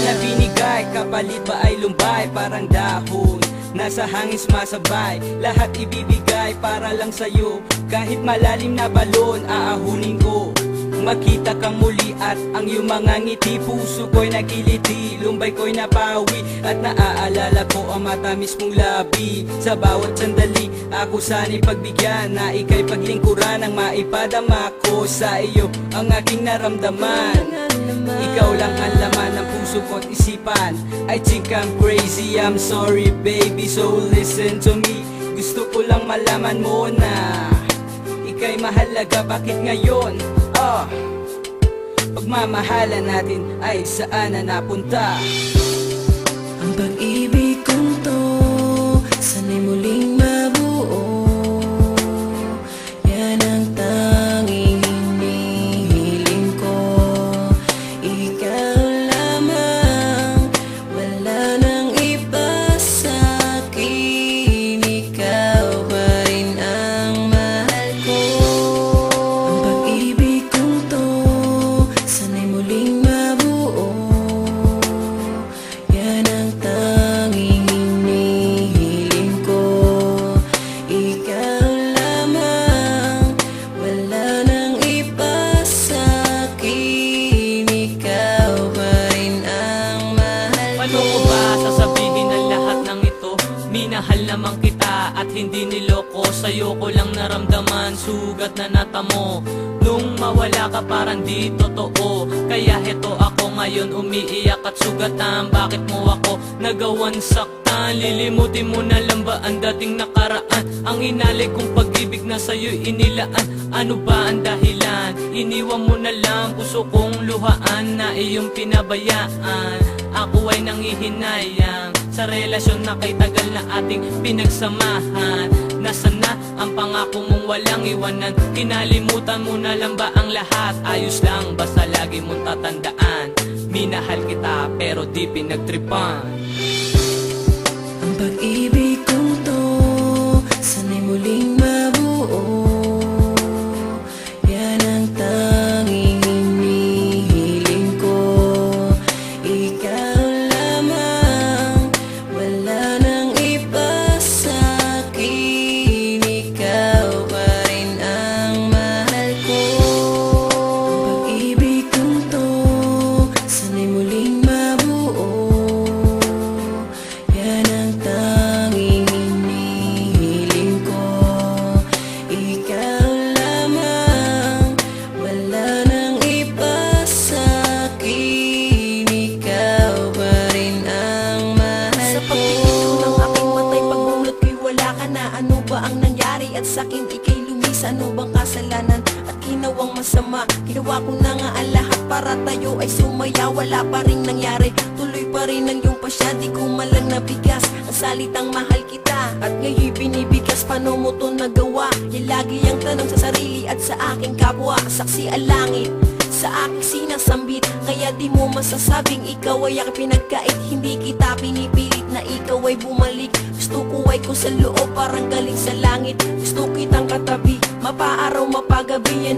na binigay, kapalit ba ay lumbay? Parang dahon, nasa hangin sumasabay. Lahat ibibigay para lang sa'yo. Kahit malalim na balon, aahunin ko. Makita kang muli at ang iyong mga ngiti. Puso ko'y nagiliti, lumbay ko'y napawi. At naaalala ko ang matamis mong labi. Sa bawat sandali, ako sana'y pagbigyan. Na ika'y paglingkuran, ang maipadama ko sa iyo ang aking naramdaman. Ikaw lang ang laman ng puso ko't isipan. I think I'm crazy, I'm sorry baby, so listen to me. Gusto ko lang malaman mo na ika'y mahalaga, bakit ngayon? Pagmamahalan natin ay saan na napunta? Ang pag-ibig kong to, sana'y muling mabuo. Yan ang tanging hinihiling ko. Ikaw lamang, wala nang iba sa'kin. Ikaw pa rin ang mahal ko. Ang pag-ibig kong to, sana'y muling mabuo. Yan ang tanging hinihiling ko. Ikaw lamang, wala nang iba sa'kin. Ikaw pa rin ang mahal ko. Paano ko ba sasabihin ang lahat ng ito? Minahal naman kita at hindi niloko. Sa'yo ko lang naramdaman, sugat na natamo. Nung mawala ka parang di totoo. Kaya heto ako ngayon umiiyak at sugatan. Bakit mo ako nagawan saktan? Lilimutin mo na lang ba ang dating nakaraan? Ang inalay kong pag-ibig na sa'yo'y inilaan. Ano ba ang dahilan? Iniwan mo na lang puso kong luhaan na iyong pinabayaan. Ako ay nangihinayang sa relasyon na kay tagal na ating pinagsamahan. Nasaan na ang pangako mong walang iwanan? Kinalimutan mo na lang ba ang lahat? Ayos lang basta lagi mong tatandaan, minahal kita pero di pinagtripan. Ang pag-ibig kong to, sana'y muling mabuo. Yan ang tanging hinihiling ko. Ikaw lamang, wala nang iba sa'kin. Ikaw pa rin ang mahal ko. Ang pag-ibig kong to, sana'y muling mabuo. Yan ang tanging hinihiling ko. Ikaw lamang, wala nang iba sa'kin. Ikaw pa rin ang mahal Sa ko. pagpipito ng aking matay, pagmumulot ko'y wala ka na. Ano ba ang nangyari at sa'kin ika'y lumis? Ano bang kasalanan at ginawang masama? Ginawa ko na nga ang lahat para tayo ay sumaya. Wala pa rin nangyari, tuloy pa rin ang iyong pasya. Di ko malang nabigas ang salitang mahal kita. At ngayon binibigas, paano mo to nagawa? Yan lagi ang tanong sa sarili at sa aking kapwa. Saksi ang langit sa aking sinasambit, kaya di mo masasabing ikaw ay aking pinagkait. Hindi kita pinipilit na ikaw ay bumalik. Gusto ko ay ko sa loob, parang galing sa langit. Gusto kitang katabi, mapaaraw mapagabi. Yan